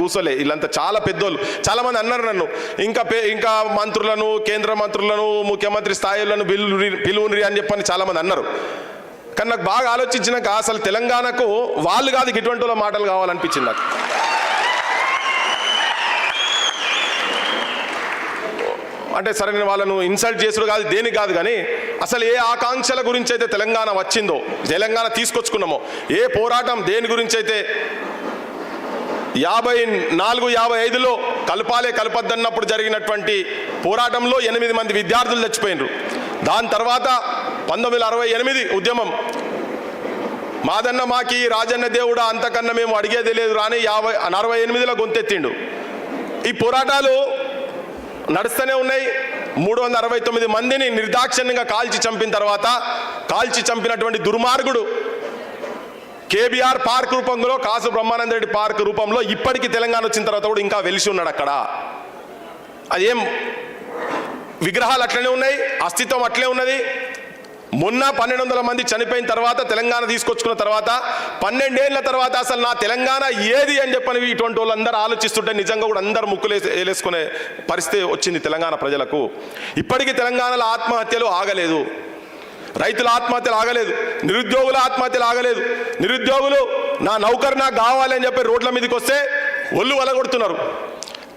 కూర్చోలే, వీళ్ళంతా చాలా పెద్దోళ్ళు. చాలామంది అన్నారు నన్ను, ఇంకా మంత్రులను, కేంద్ర మంత్రులను, ముఖ్యమంత్రి స్థాయిలను పిలువుని అని చెప్పని చాలామంది అన్నారు. కానీ నాకు బాగా ఆలోచించినాక అసలు తెలంగాణకు వాళ్ళు కాదు ఇటువంటి వాళ్ళ మాటలు కావాలనిపించింది నాకు. అంటే సరే నేను వాళ్ళను ఇన్సల్ట్ చేసుడు కాదు, దేనికి కాదు, కానీ అసలు ఏ ఆకాంక్షల గురించి అయితే తెలంగాణ వచ్చిందో, తెలంగాణ తీసుకొచ్చుకున్నామో, ఏ పోరాటం దేని గురించి అయితే 54-55లో కలపద్దన్నప్పుడు జరిగినటువంటి పోరాటంలో 8 మంది విద్యార్థులు చచ్చిపోయినారు. దాని తర్వాత 1968 ఉద్యమం, మాదన్న మాకి రాజన్న దేవుడా అంతకన్నా మేము అడిగేది లేదు రాని 48లో గొంతెత్తిండు. ఈ పోరాటాలు నడుస్తూనే ఉన్నాయి. 369 మందిని నిర్దాక్షిణ్యంగా కాల్చి చంపిన తర్వాత, కాల్చి చంపినటువంటి దుర్మార్గుడు కేబీఆర్ పార్క్ రూపంలో, కాసు బ్రహ్మానంద రెడ్డి పార్క్ రూపంలో ఇప్పటికీ తెలంగాణ వచ్చిన తర్వాత కూడా ఇంకా వెలిసి ఉన్నాడు అక్కడ. అదేం విగ్రహాలు అట్లనే ఉన్నాయి, అస్తిత్వం అట్లే ఉన్నది. మొన్న 1200 మంది చనిపోయిన తర్వాత తెలంగాణ తీసుకొచ్చుకున్న తర్వాత 12 ఏళ్ల తర్వాత అసలు నా తెలంగాణ ఏది అని చెప్పని ఇటువంటి వాళ్ళందరూ ఆలోచిస్తుంటే నిజంగా కూడా అందరూ ముక్కులు వేలేసుకునే పరిస్థితి వచ్చింది తెలంగాణ ప్రజలకు. ఇప్పటికీ తెలంగాణలో ఆత్మహత్యలు ఆగలేదు, రైతుల ఆత్మహత్యలు ఆగలేదు, నిరుద్యోగుల ఆత్మహత్యలు ఆగలేదు. నిరుద్యోగులు నా నౌకరు నాకు కావాలి అని చెప్పి రోడ్ల మీదకి వస్తే ఒళ్ళు వలగొడుతున్నారు,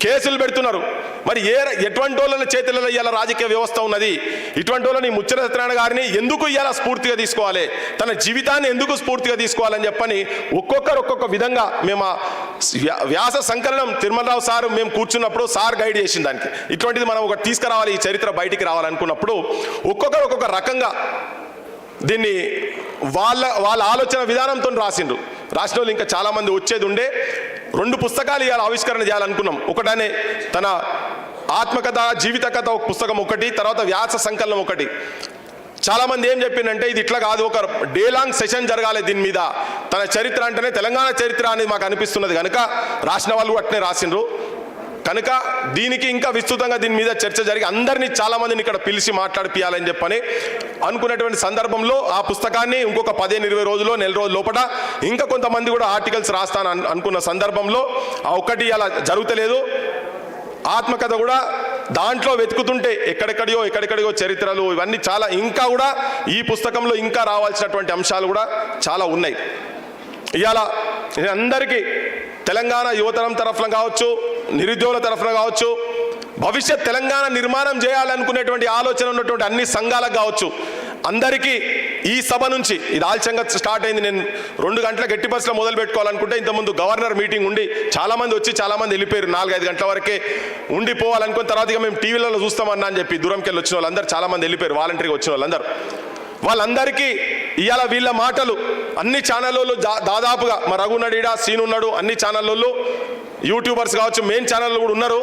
కేసులు పెడుతున్నారు. మరి ఎటువంటి వాళ్ళ చేతులలో ఇవాళ రాజకీయ వ్యవస్థ ఉన్నది? ఇటువంటి వాళ్ళని ముచ్చట సత్యనారాయణ గారిని ఎందుకు ఇవాళ స్ఫూర్తిగా తీసుకోవాలి, తన జీవితాన్ని ఎందుకు స్ఫూర్తిగా తీసుకోవాలని చెప్పని ఒక్కొక్కరు ఒక్కొక్క విధంగా మేము వ్యాస సంకలనం తిరుమలరావు సార్ మేము కూర్చున్నప్పుడు సార్ గైడ్ చేసిన దానికి ఇటువంటిది మనం ఒకటి తీసుకురావాలి, ఈ చరిత్ర బయటికి రావాలనుకున్నప్పుడు ఒక్కొక్కరు ఒక్కొక్క రకంగా దీన్ని వాళ్ళ ఆలోచన విధానంతో రాసిండ్రు. రాసిన వాళ్ళు ఇంకా చాలామంది వచ్చేది ఉండే. 2 పుస్తకాలు ఇవాళ ఆవిష్కరణ చేయాలనుకున్నాం. ఒకటనే తన ఆత్మకథ, జీవిత కథ ఒక పుస్తకం ఒకటి, తర్వాత వ్యాస సంకలనం ఒకటి. చాలామంది ఏం చెప్పిందంటే ఇది ఇట్లా కాదు, ఒక డే లాంగ్ సెషన్ జరగాలి దీని మీద. తన చరిత్ర అంటేనే తెలంగాణ చరిత్ర అనేది మాకు అనిపిస్తున్నది కనుక రాసిన వాళ్ళు అట్నే రాసిండ్రు. కనుక దీనికి ఇంకా విస్తృతంగా దీని మీద చర్చ జరిగి అందరినీ చాలామందిని ఇక్కడ పిలిచి మాట్లాడిపియాలని చెప్పని అనుకున్నటువంటి సందర్భంలో ఆ పుస్తకాన్ని ఇంకొక 15-20 రోజుల్లో, నెల రోజుల లోపల ఇంకా కొంతమంది కూడా ఆర్టికల్స్ రాస్తాను అనుకున్న సందర్భంలో ఆ ఒక్కటి అలా జరుగుతలేదు. ఆత్మకథ కూడా దాంట్లో వెతుకుతుంటే ఎక్కడెక్కడియో చరిత్రలు ఇవన్నీ చాలా ఇంకా కూడా ఈ పుస్తకంలో ఇంకా రావాల్సినటువంటి అంశాలు కూడా చాలా ఉన్నాయి. ఇవాళ అందరికీ తెలంగాణ యువతరం తరఫున కావచ్చు, నిరుద్యోగుల తరఫున కావచ్చు, భవిష్యత్ తెలంగాణ నిర్మాణం చేయాలనుకునేటువంటి ఆలోచన ఉన్నటువంటి అన్ని సంఘాలకు కావచ్చు, అందరికీ ఈ సభ నుంచి ఇది ఆలస్యంగా స్టార్ట్ అయింది. నేను 2 గంటల గట్టి బస్సులో మొదలు పెట్టుకోవాలనుకుంటే ఇంతకుముందు గవర్నర్ మీటింగ్ ఉండి చాలామంది వచ్చి చాలామంది వెళ్ళిపోయారు. 4-5 గంటల వరకే ఉండిపోవాలనుకున్న తర్వాత ఇక మేము టీవీలలో చూస్తామన్నా అని చెప్పి దూరంకెళ్ళి వచ్చిన వాళ్ళందరూ చాలామంది వెళ్ళిపోయారు. వాలంటరీగా వచ్చిన వాళ్ళందరికీ ఇవాళ వీళ్ళ మాటలు అన్ని ఛానళ్ళలో దాదాపుగా మా రఘునడీడా సీన్ ఉన్నాడు, అన్ని ఛానళ్ళలో యూట్యూబర్స్ కావచ్చు, మెయిన్ ఛానళ్ళు కూడా ఉన్నారు.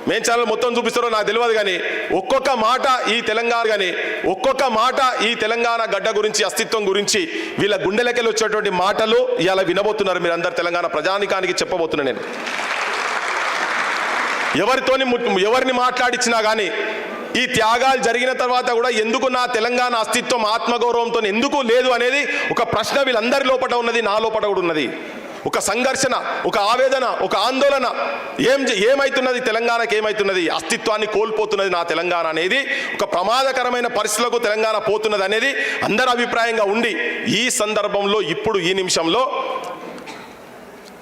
మెయిన్ ఛానల్ మొత్తం చూపిస్తారో నాకు తెలియదు, కానీ ఒక్కొక్క మాట ఈ తెలంగాణ గడ్డ గురించి, అస్తిత్వం గురించి వీళ్ళ గుండెలకెళ్ళి వచ్చేటువంటి మాటలు ఇవాళ వినబోతున్నారు. మీరు అందరు తెలంగాణ ప్రజానికానికి చెప్పబోతున్నా. నేను ఎవరిని మాట్లాడించినా కానీ ఈ త్యాగాలు జరిగిన తర్వాత కూడా ఎందుకు నా తెలంగాణ అస్తిత్వం ఆత్మగౌరవంతో ఎందుకు లేదు అనేది ఒక ప్రశ్న వీళ్ళందరి లోపల ఉన్నది, నా లోపల కూడా ఉన్నది. ఒక సంఘర్షణ, ఒక ఆవేదన, ఒక ఆందోళన. ఏమైతున్నది తెలంగాణకి, ఏమైతున్నది? అస్తిత్వాన్ని కోల్పోతున్నది నా తెలంగాణ అనేది, ఒక ప్రమాదకరమైన పరిస్థితులకు తెలంగాణ పోతున్నది అనేది అందరి అభిప్రాయంగా ఉండి ఈ సందర్భంలో ఇప్పుడు ఈ నిమిషంలో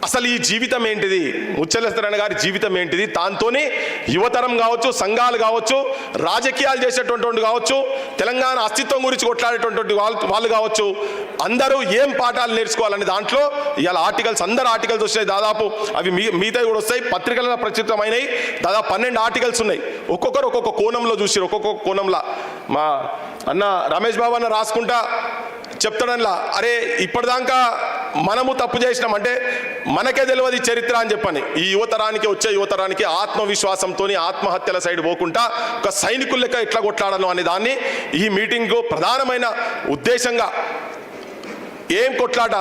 అసలు ఈ జీవితం ఏంటిది, ముచ్చర్ల సత్యనారాయణ గారి జీవితం ఏంటిది, దాంతోనే యువతరం కావచ్చు, సంఘాలు కావచ్చు, రాజకీయాలు చేసేటువంటి కావచ్చు, తెలంగాణ అస్తిత్వం గురించి కొట్లాడేటువంటి వాళ్ళు కావచ్చు, అందరూ ఏం పాఠాలు నేర్చుకోవాలని దాంట్లో ఇవాళ అందరు ఆర్టికల్స్ వస్తాయి. దాదాపు అవి మిగతా కూడా వస్తాయి, పత్రికలలో ప్రచురితమైనవి. దాదాపు 12 ఆర్టికల్స్ ఉన్నాయి. ఒక్కొక్కరు ఒక్కొక్క కోణంలో చూసారు. ఒక్కొక్క కోణంలో మా అన్న రమేష్ బాబు అన్న రాసుకుంటా చెప్తాడనిలా, అరే ఇప్పటిదాకా మనము తప్పు చేసినాం అంటే మనకే తెలియదు చరిత్ర అని చెప్పని ఈ వచ్చే యువతరానికి ఆత్మవిశ్వాసంతో ఆత్మహత్యల సైడ్ పోకుండా ఒక సైనికుల లెక్క ఎట్లా కొట్లాడను అనే దాన్ని ఈ మీటింగ్లో ప్రధానమైన ఉద్దేశంగా ఏం కొట్లాట,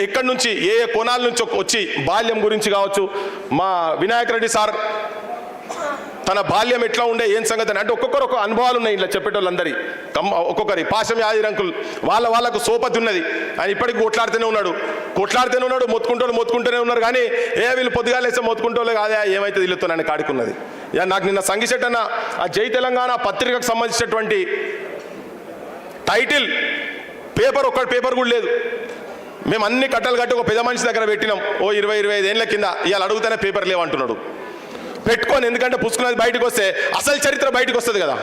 ఎక్కడి నుంచి ఏ కోణాల నుంచి వచ్చి బాల్యం గురించి కావచ్చు, మా వినాయక్ రెడ్డి సార్ తన బాల్యం ఎట్లా ఉండే ఏం సంగతి అంటే ఒక్కొక్కరు ఒక అనుభవాలు ఉన్నాయి ఇట్లా చెప్పేటోళ్ళందరి ఒక్కొక్కరి పాశం యాదిరంకులు వాళ్ళకు సోపతి ఉన్నది. ఆయన ఇప్పటికి కొట్లాడుతూనే ఉన్నాడు మొత్తుకుంటూనే ఉన్నారు. కానీ వీళ్ళు పొద్దుగాలేస్తే మొత్తుకుంటోళ్ళు కాదే ఏమైతే వీళ్ళతో నన్ను కాడుకున్నది. నాకు నిన్న సంగిశెట్టి అన్న ఆ జై తెలంగాణ పత్రికకు సంబంధించినటువంటి టైటిల్ ఒక్క పేపర్ కూడా లేదు. మేము అన్ని కట్టలు కట్టి ఒక పెద్ద మనిషి దగ్గర పెట్టినాం 20-25 ఏళ్ళ కింద. ఇవాళ అడుగుతూనే పేపర్ లేవంటున్నాడు. పెట్టుకొని ఎందుకంటే పుస్తకం బయటకు వస్తే అసలు చరిత్ర బయటకు వస్తుంది కదా.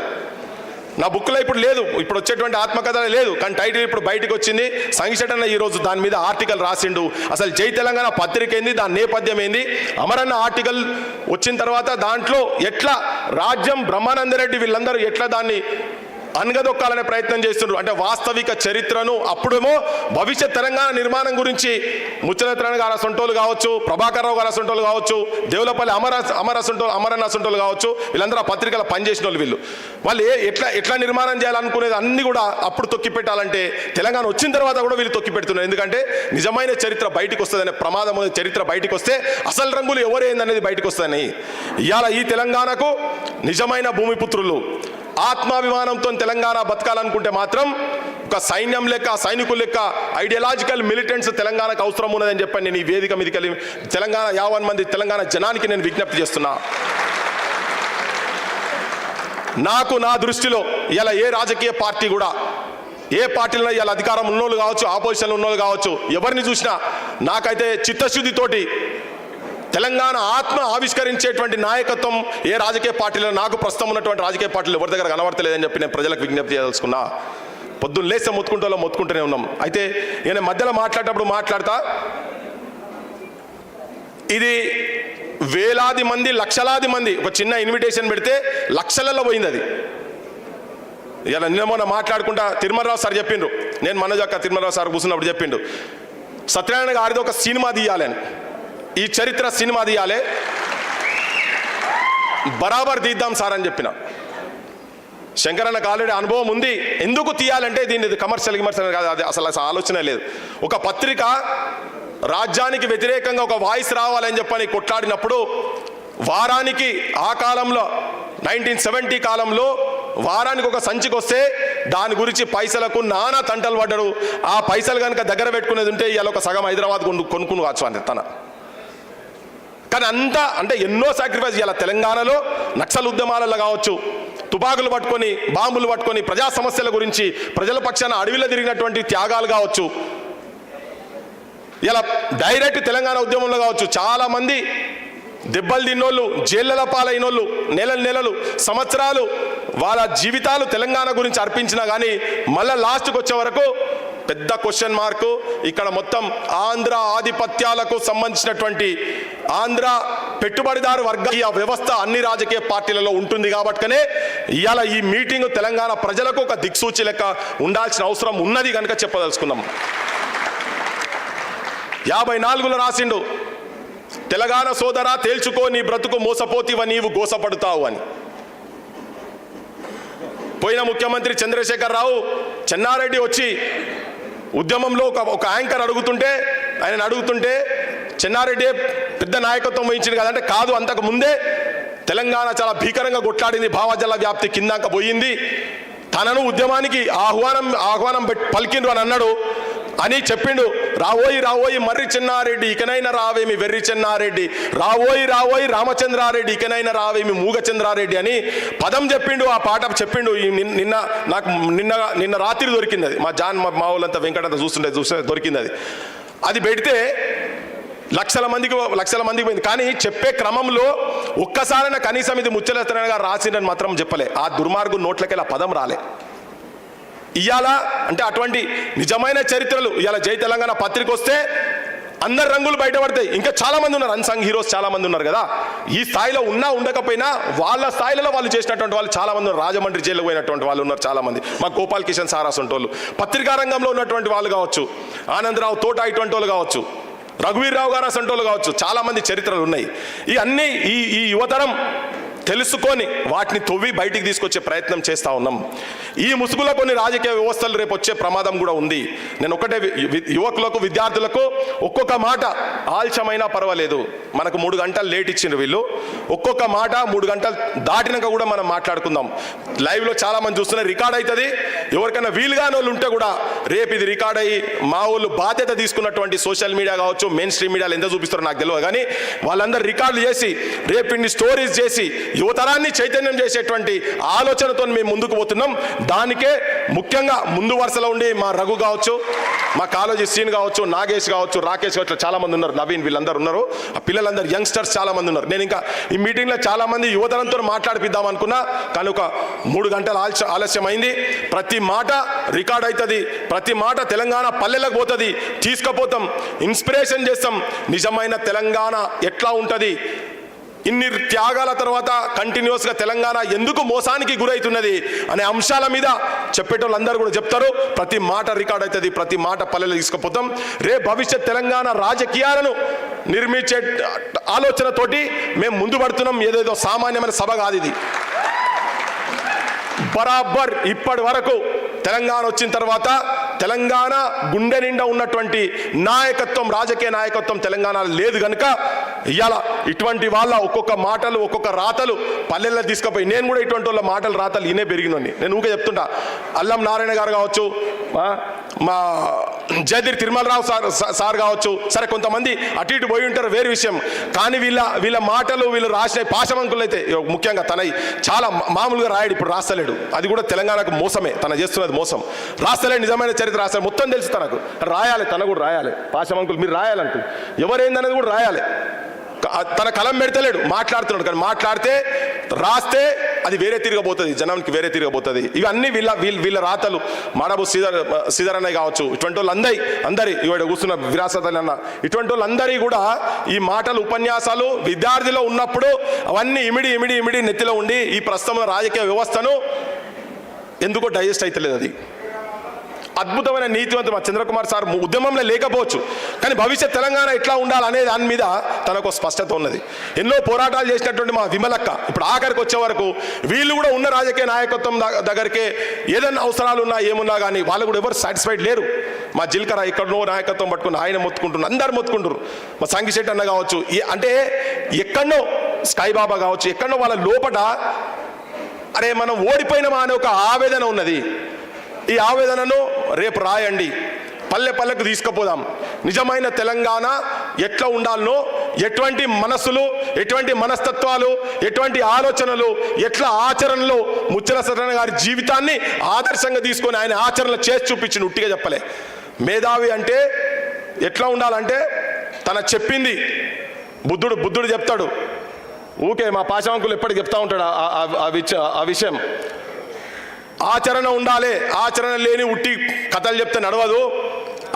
నా బుక్లో ఇప్పుడు లేదు, ఇప్పుడు వచ్చేటువంటి ఆత్మకథ లేదు, కానీ టైటిల్ ఇప్పుడు బయటకు వచ్చింది. సంగిశెట్టి అన్న ఈరోజు దాని మీద ఆర్టికల్ రాసిండు. అసలు జై తెలంగాణ పత్రిక ఏంది, దాని నేపథ్యం ఏంది. అమరన్న ఆర్టికల్ వచ్చిన తర్వాత దాంట్లో ఎట్లా రాజ్యం బ్రహ్మానందరెడ్డి వీళ్ళందరూ ఎట్లా దాన్ని అనగదొక్కాలనే ప్రయత్నం చేస్తున్నారు. అంటే వాస్తవిక చరిత్రను అప్పుడేమో భవిష్యత్ తెలంగాణ నిర్మాణం గురించి ముచ్చలత్రణ గారు అసంటోలు కావచ్చు, ప్రభాకర్ రావు గారు అసంటోలు కావచ్చు, దేవులపల్లి అమరన్న అసంటోలు కావచ్చు, వీళ్ళందరూ ఆ పత్రికలో పనిచేసిన వాళ్ళు ఎట్లా నిర్మాణం చేయాలనుకునేది అన్ని కూడా అప్పుడు తొక్కి పెట్టాలంటే తెలంగాణ వచ్చిన తర్వాత కూడా వీళ్ళు తొక్కి పెడుతున్నారు. ఎందుకంటే నిజమైన చరిత్ర బయటకు వస్తుందనే ప్రమాదం, చరిత్ర బయటకు వస్తే అసలు రంగులు ఎవరేందనేది బయటకు వస్తుందని. ఇవాళ ఈ తెలంగాణకు నిజమైన భూమిపుత్రులు ఆత్మాభిమానంతో తెలంగాణ బతకాలనుకుంటే మాత్రం ఒక సైన్యం లెక్క, సైనికులు లెక్క, ఐడియాలజికల్ మిలిటెంట్స్ తెలంగాణకు అవసరం ఉన్నదని చెప్పని నేను ఈ వేదిక మీదకి వెళ్ళి తెలంగాణ 50 మంది తెలంగాణ జనానికి నేను విజ్ఞప్తి చేస్తున్నా. నా దృష్టిలో ఇలా ఏ రాజకీయ పార్టీ కూడా, ఏ పార్టీలో ఇలా అధికారం ఉన్నోళ్ళు కావచ్చు, ఆపోజిషన్లో ఉన్నోళ్ళు కావచ్చు, ఎవరిని చూసినా నాకైతే చిత్తశుద్ధితోటి తెలంగాణ ఆత్మ ఆవిష్కరించేటువంటి నాయకత్వం ఏ రాజకీయ పార్టీలో నాకు ప్రస్తుతం ఉన్నటువంటి రాజకీయ పార్టీలు ఎవరి దగ్గర కనబడతలేదని చెప్పి నేను ప్రజలకు విజ్ఞప్తి చేయదలుచుకున్నా. పొద్దున్న లేస్తే మొత్తుకుంటూనే ఉన్నాం. అయితే నేను మధ్యలో మాట్లాడతా ఇది వేలాది మంది, లక్షలాది మంది ఒక చిన్న ఇన్విటేషన్ పెడితే లక్షలలో పోయింది అది. ఇలా నిన్న మొన్న మాట్లాడుకుంటా తిరుమలరావు సార్ చెప్పిండ్రు, నేను మనజక్క తిరుమలరావు సార్ కూర్చున్నప్పుడు చెప్పిండు, సత్యనారాయణ గారిది ఒక సినిమా తీయాలని, ఈ చరిత్ర సినిమా తీయాలి, బరాబర్ తీద్దాం సార్ అని చెప్పిన. శంకరన్నకు ఆల్రెడీ అనుభవం ఉంది. ఎందుకు తీయాలంటే దీన్ని కమర్షియల్ కాదు, అది అసలు ఆలోచన లేదు. ఒక పత్రిక రాజ్యానికి వ్యతిరేకంగా ఒక వాయిస్ రావాలని చెప్పని కొట్లాడినప్పుడు వారానికి, ఆ కాలంలో 1970 కాలంలో వారానికి ఒక సంచికి వస్తే దాని గురించి పైసలకు నానా తంటలు పడ్డాడు. ఆ పైసలు కనుక దగ్గర పెట్టుకునేది ఉంటే ఇవాళ ఒక సగం హైదరాబాద్ కొనుక్కుని కావచ్చు అని తన. కానీ అంతా అంటే ఎన్నో సాక్రిఫైస్ ఇవాళ తెలంగాణలో నక్సల్ ఉద్యమాలలో కావచ్చు, తుపాకులు పట్టుకొని, బాంబులు పట్టుకొని ప్రజా సమస్యల గురించి ప్రజల పక్షాన అడవిలో తిరిగినటువంటి త్యాగాలు కావచ్చు, ఇలా డైరెక్ట్ తెలంగాణ ఉద్యమంలో కావచ్చు చాలామంది దెబ్బలు తిన్నోళ్ళు, జైళ్ళ పాలైనోళ్ళు, నెలలు సంవత్సరాలు వాళ్ళ జీవితాలు తెలంగాణ గురించి అర్పించినా కానీ మళ్ళీ లాస్ట్కి వచ్చే వరకు పెద్ద క్వశ్చన్ మార్కు. ఇక్కడ మొత్తం ఆంధ్ర ఆధిపత్యాలకు సంబంధించినటువంటి ఆంధ్ర పెట్టుబడిదారు వర్గీయ వ్యవస్థ అన్ని రాజకీయ పార్టీలలో ఉంటుంది. కాబట్టినే ఇవాళ ఈ మీటింగ్ తెలంగాణ ప్రజలకు ఒక దిక్సూచి లెక్క ఉండాల్సిన అవసరం ఉన్నది కనుక చెప్పదలుచుకున్నాం. 54లో రాసిండు, తెలంగాణ సోదరా తేల్చుకో నీ బ్రతుకు మోసపోతివ నీవు గోసపడతావు అని. పోయిన ముఖ్యమంత్రి చంద్రశేఖర్ రావు చెన్నారెడ్డి వచ్చి ఉద్యమంలో ఒక యాంకర్ అడుగుతుంటే చెన్నారెడ్డి పెద్ద నాయకత్వం వహించింది కదంటే, కాదు అంతకు ముందే తెలంగాణ చాలా భీకరంగా కొట్లాడింది, భావజల వ్యాప్తి కిందాక పోయింది, తనను ఉద్యమానికి ఆహ్వానం పలికిండ్రు అని అన్నాడు అని చెప్పిండు. రావోయి మర్రి చెన్నారెడ్డి ఇకనైనా రావేమి వెర్రి చెన్నారెడ్డి, రావోయి రామచంద్రారెడ్డి ఇకనైనా రావేమి మూగచంద్రారెడ్డి అని పదం చెప్పిండు. ఆ పాట చెప్పిండు. నాకు నిన్న రాత్రి దొరికింది అది. మా వాళ్ళంతా వెంకటంతా చూస్తుంటే దొరికింది అది పెడితే లక్షల మందికి పోయింది. కానీ చెప్పే క్రమంలో ఒక్కసారైనా కనీసం ఇది ముచ్చలెత్తన గారు రాసిందని మాత్రం చెప్పలే. ఆ దుర్మార్గు నోట్లకెళ్ళి ఆ పదం రాలే. ఇవాళ అంటే అటువంటి నిజమైన చరిత్రలు ఇవాళ జై తెలంగాణ పత్రిక వస్తే అందరు రంగులు బయటపడతాయి. ఇంకా చాలా మంది ఉన్నారు, అన్సంగ్ హీరోస్ చాలా మంది ఉన్నారు కదా. ఈ స్థాయిలో ఉన్నా ఉండకపోయినా వాళ్ళ స్థాయిలో వాళ్ళు చేసినటువంటి వాళ్ళు చాలా మంది ఉన్నారు. రాజమండ్రి జైలు పోయినటువంటి వాళ్ళు ఉన్నారు చాలా మంది. మా గోపాల్ కిషన్ సారాస్ వాళ్ళు, పత్రికా రంగంలో ఉన్నటువంటి వాళ్ళు కావచ్చు, ఆనందరావు తోట ఇటువంటి వాళ్ళు కావచ్చు, రఘువీర్ రావు గారు అసంటోళ్ళు కావచ్చు, చాలా మంది చరిత్రలు ఉన్నాయి. ఈ యువతరం తెలుసుకొని వాటిని తవ్వి బయటికి తీసుకొచ్చే ప్రయత్నం చేస్తూ ఉన్నాం. ఈ ముసుగులో కొన్ని రాజకీయ వ్యవస్థలు రేపు వచ్చే ప్రమాదం కూడా ఉంది. నేను ఒకటే యువకులకు విద్యార్థులకు ఒక్కొక్క మాట ఆలస్యమైనా పర్వాలేదు, మనకు 3 గంటలు లేట్ ఇచ్చిండ్రు వీళ్ళు, ఒక్కొక్క మాట 3 గంటలు దాటినాక కూడా మనం మాట్లాడుకుందాం. లైవ్లో చాలామంది చూస్తున్నారు, రికార్డ్ అవుతుంది. ఎవరికైనా వీలుగాని వాళ్ళు ఉంటే కూడా రేపు ఇది రికార్డ్ అయ్యి మా వాళ్ళు బాధ్యత తీసుకున్నటువంటి సోషల్ మీడియా కావచ్చు, మెయిన్ స్ట్రీమ్ మీడియాలో ఎంత చూపిస్తారో నాకు తెలియదు, కానీ వాళ్ళందరూ రికార్డులు చేసి రేపు ఇన్ని స్టోరీస్ చేసి యువతరాన్ని చైతన్యం చేసేటువంటి ఆలోచనతో మేము ముందుకు పోతున్నాం. దానికే ముఖ్యంగా ముందు వరుసలో ఉండి మా రఘు కావచ్చు, మా కాలేజీ సీన్ కావచ్చు, నాగేష్ కావచ్చు, రాకేష్ కావచ్చు, చాలా మంది ఉన్నారు, నవీన్, వీళ్ళందరూ ఉన్నారు. ఆ పిల్లలందరూ యంగ్స్టర్స్ చాలా మంది ఉన్నారు. నేను ఇంకా ఈ మీటింగ్లో చాలా మంది యువతరంతో మాట్లాడిపిద్దాం అనుకున్నా, కానీ ఒక 3 గంటల ఆలస్యం అయింది. ప్రతి మాట రికార్డ్ అవుతుంది, ప్రతి మాట తెలంగాణ పల్లెలకు పోతుంది, తీసుకుపోతాం, ఇన్స్పిరేషన్ చేస్తాం. నిజమైన తెలంగాణ ఎట్లా ఉంటుంది, ఇన్ని త్యాగాల తర్వాత కంటిన్యూస్గా తెలంగాణ ఎందుకు మోసానికి గురవుతున్నది అనే అంశాల మీద చెప్పేటోళ్ళందరూ కూడా చెప్తారు. ప్రతి మాట రికార్డ్ అవుతుంది, ప్రతి మాట పల్లెలు తీసుకుపోతాం. రేపు భవిష్యత్ తెలంగాణ రాజకీయాలను నిర్మించే ఆలోచనతోటి మేము ముందు పడుతున్నాం. ఏదేదో సామాన్యమైన సభ కాదు ఇది. బరాబర్ ఇప్పటి వరకు తెలంగాణ వచ్చిన తర్వాత తెలంగాణ గుండె నిండా ఉన్నటువంటి నాయకత్వం, రాజకీయ నాయకత్వం తెలంగాణలో లేదు కనుక ఇవాళ ఇటువంటి వాళ్ళ ఒక్కొక్క మాటలు, ఒక్కొక్క రాతలు పల్లెల్లో తీసుకుపోయి, నేను కూడా ఇటువంటి వాళ్ళ మాటలు రాతలు ఈయనే పెరిగినని నేను ఊకే చెప్తుంటా. అల్లం నారాయణ గారు కావచ్చు, మా జయదీర్ తిరుమలరావు సార్ కావచ్చు, సరే కొంతమంది అటు ఇటు పోయి ఉంటారు, వేరే విషయం. కానీ వీళ్ళ మాటలు, వీళ్ళు రాసిన పాశమంకులు అయితే ముఖ్యంగా తన చాలా మామూలుగా రాయడు, ఇప్పుడు రాస్తలేడు. అది కూడా తెలంగాణకు మోసమే, తన చేస్తున్నది మోసం. రాస్తలేడు, నిజమైన చరిత్ర రాస్తాడు, మొత్తం తెలుసు తనకు. రాయాలి, తన కూడా రాయాలి. పాశమంకులు మీరు రాయాలంటూ ఎవరైందనేది కూడా రాయాలి. తన కలం పెడతలేడు, మాట్లాడుతున్నాడు. కానీ మాట్లాడితే రాస్తే అది వేరే తిరగబోతుంది, జనానికి వేరే తిరగబోతుంది. ఇవన్నీ వీళ్ళ రాతలు. మాడబు శ్రీధర్ అన్నయ్య కావచ్చు, ఇటువంటి వాళ్ళు అందరి ఇవాడు కూర్చున్న విరాసత్ అన్న, ఇటువంటి వాళ్ళందరి కూడా ఈ మాటలు, ఉపన్యాసాలు విద్యార్థిలో ఉన్నప్పుడు అవన్నీ ఇమిడి నెత్తిలో ఉండి ఈ ప్రస్తుతం రాజకీయ వ్యవస్థను ఎందుకో డైజెస్ట్ అవుతలేదు. అది అద్భుతమైన నీతివంతం. మా చంద్రకుమార్ సార్ ఉద్యమంలో లేకపోవచ్చు, కానీ భవిష్యత్ తెలంగాణ ఎట్లా ఉండాలనే దాని మీద తనకు స్పష్టత ఉన్నది. ఎన్నో పోరాటాలు చేసినటువంటి మా విమలక్క ఇప్పుడు ఆఖరికి వచ్చే వరకు వీళ్ళు కూడా ఉన్న రాజకీయ నాయకత్వం దగ్గరికి ఏదైనా అవసరాలు ఉన్నా ఏమున్నా కానీ వాళ్ళు కూడా ఎవరు సాటిస్ఫైడ్ లేరు. మా జిల్కర ఎక్కడనో నాయకత్వం పట్టుకుని ఆయన మొత్తుకుంటున్నారు, అందరు మొత్తుకుంటారు. మా సంగిశెట్టి అన్న కావచ్చు, అంటే ఎక్కడనో స్కైబాబా కావచ్చు, ఎక్కడనో వాళ్ళ లోపట అరే మనం ఓడిపోయినామా అనే ఒక ఆవేదన ఉన్నది. ఈ ఆవేదనను రేపు రాయండి, పల్లెకు తీసుకుపోదాం. నిజమైన తెలంగాణ ఎట్లా ఉండాలనో, ఎటువంటి మనస్సులు, ఎటువంటి మనస్తత్వాలు, ఎటువంటి ఆలోచనలు, ఎట్లా ఆచరణలో ముచ్చల సత్యనారాయణ గారి జీవితాన్ని ఆదర్శంగా తీసుకొని ఆయన ఆచరణలు చేసి చూపించిన, ఉట్టిగా చెప్పలే. మేధావి అంటే ఎట్లా ఉండాలంటే తన చెప్పింది బుద్ధుడు చెప్తాడు. ఊకే మా పాశవంకులు ఎప్పటికి చెప్తా ఉంటాడు ఆ విషయం. ఆచరణ ఉండాలి, ఆచరణ లేని ఉట్టి కథలు చెప్తే నడవదు.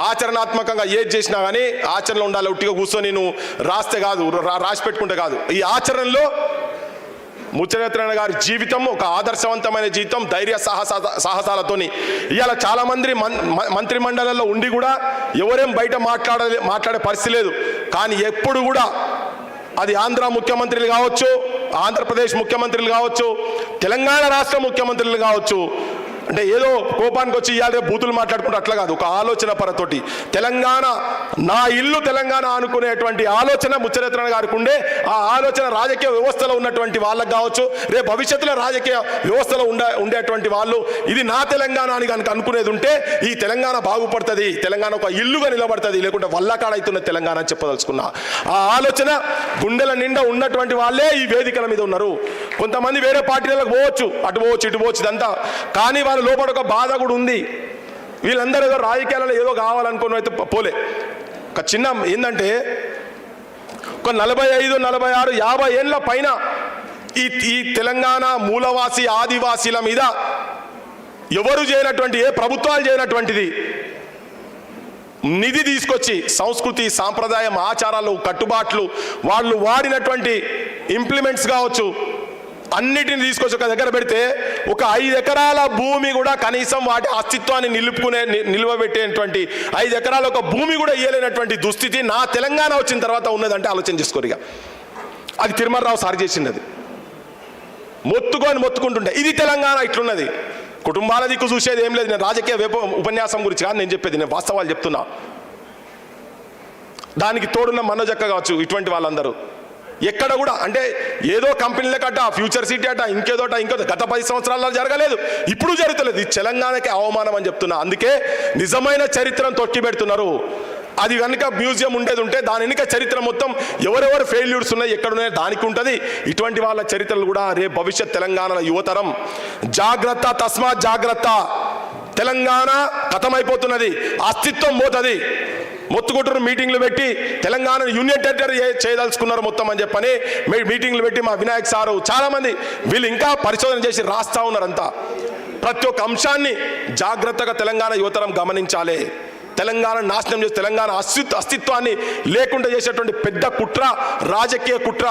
ఆచరణాత్మకంగా ఏది చేసినా కానీ ఆచరణలో ఉండాలి. ఉట్టిగా కూర్చొని నువ్వు రాస్తే కాదు, రాసి పెట్టుకుంటే కాదు. ఈ ఆచరణలో ముచ్చరత్న గారి జీవితం ఒక ఆదర్శవంతమైన జీవితం, ధైర్య సాహసాలతోని. ఇవాళ చాలా మంది మంత్రి మండలంలో ఉండి కూడా ఎవరేం బయట మాట్లాడే పరిస్థితి లేదు. కానీ ఎప్పుడు కూడా అది ఆంధ్ర ముఖ్యమంత్రులు కావచ్చు, ఆంధ్రప్రదేశ్ ముఖ్యమంత్రులు కావచ్చు, తెలంగాణ రాష్ట్ర ముఖ్యమంత్రులు కావచ్చు, అంటే ఏదో కోపానికి వచ్చి ఇవాళ బూతులు మాట్లాడుకుంటే అట్లా కాదు. ఒక ఆలోచన పరతోటి తెలంగాణ నా ఇల్లు తెలంగాణ అనుకునేటువంటి ఆలోచన ముచ్చరత్న గారికి ఉండే. ఆ ఆలోచన రాజకీయ వ్యవస్థలో ఉన్నటువంటి వాళ్ళకి కావచ్చు, రేపు భవిష్యత్తులో రాజకీయ వ్యవస్థలో ఉండేటువంటి వాళ్ళు ఇది నా తెలంగాణ అని కనుక అనుకునేది ఉంటే ఈ తెలంగాణ బాగుపడుతుంది, తెలంగాణ ఒక ఇల్లుగా నిలబడుతుంది, లేకుంటే వల్లకాడైతున్న తెలంగాణ అని చెప్పదలుచుకున్నా. ఆ ఆలోచన గుండెల నిండా ఉన్నటువంటి వాళ్ళే ఈ వేదికల మీద ఉన్నారు. కొంతమంది వేరే పార్టీలకు పోవచ్చు, అటు పోవచ్చు, ఇటు పోవచ్చు, ఇదంతా. కానీ వాళ్ళ లోపల ఒక బాధ కూడా ఉంది. వీళ్ళందరూ ఏదో రాజకీయాలలో ఏదో కావాలనుకుని అయితే పోలే. ఒక చిన్న ఏంటంటే ఒక 45, 46, 50 ఏళ్ళ పైన ఈ తెలంగాణ మూలవాసి ఆదివాసీల మీద ఎవరు చేయనటువంటి, ఏ ప్రభుత్వాలు చేయనటువంటిది నిధి తీసుకొచ్చి సంస్కృతి, సాంప్రదాయం, ఆచారాలు, కట్టుబాట్లు, వాళ్ళు వాడినటువంటి ఇంప్లిమెంట్స్ కావచ్చు, అన్నిటిని తీసుకొచ్చి ఒక దగ్గర పెడితే ఒక 5 ఎకరాల భూమి కూడా కనీసం వాటి అస్తిత్వాన్ని నిలువబెట్టేటువంటి 5 ఎకరాల ఒక భూమి కూడా ఇయ్యలేనటువంటి దుస్థితి నా తెలంగాణ వచ్చిన తర్వాత ఉన్నదంటే ఆలోచన చేసుకోరు. ఇక అది తిరుమలరావు సార్ చేసింది. అది మొత్తుకుంటుండే. ఇది తెలంగాణ ఇట్లున్నది. కుటుంబాల దిక్కు చూసేది ఏం లేదు. నేను రాజకీయ ఉపన్యాసం గురించి కాదు నేను చెప్పేది, నేను వాస్తవాలు చెప్తున్నా. దానికి తోడున్న మనోజక్క కావచ్చు, ఇటువంటి వాళ్ళందరూ ఎక్కడ కూడా అంటే ఏదో కంపెనీలకట, ఫ్యూచర్ సిటీ అట, ఇంకేదో గత 10 సంవత్సరాల్లో జరగలేదు, ఇప్పుడు జరుగుతలేదు. ఇది తెలంగాణకి అవమానం అని చెప్తున్నా. అందుకే నిజమైన చరిత్రను తొక్కి పెడుతున్నారు. అది కనుక మ్యూజియం ఉండేది ఉంటే దాని వెనుక చరిత్ర మొత్తం ఎవరెవరు ఫెయిల్యూర్స్ ఉన్నాయి, ఎక్కడున్నాయి దానికి ఉంటుంది. ఇటువంటి వాళ్ళ చరిత్రలు కూడా రేపు భవిష్యత్ తెలంగాణ యువతరం జాగ్రత్త, తస్మాత్ జాగ్రత్త. తెలంగాణ ఖతమైపోతున్నది, అస్తిత్వం పోతుంది. మొత్తుకుంటారు, మీటింగ్లు పెట్టి తెలంగాణ యూనియన్ టెరిటరీ చేయదలుచుకున్నారు మొత్తం అని చెప్పని మీటింగ్లు పెట్టి మా వినాయక్ సారు చాలామంది వీళ్ళు ఇంకా పరిశోధన చేసి రాస్తా ఉన్నారు. అంతా ప్రతి ఒక్క అంశాన్ని జాగ్రత్తగా తెలంగాణ యువతరం గమనించాలి. తెలంగాణ నాశనం చేసి తెలంగాణ అస్తిత్వాన్ని లేకుండా చేసేటువంటి పెద్ద కుట్ర, రాజకీయ కుట్ర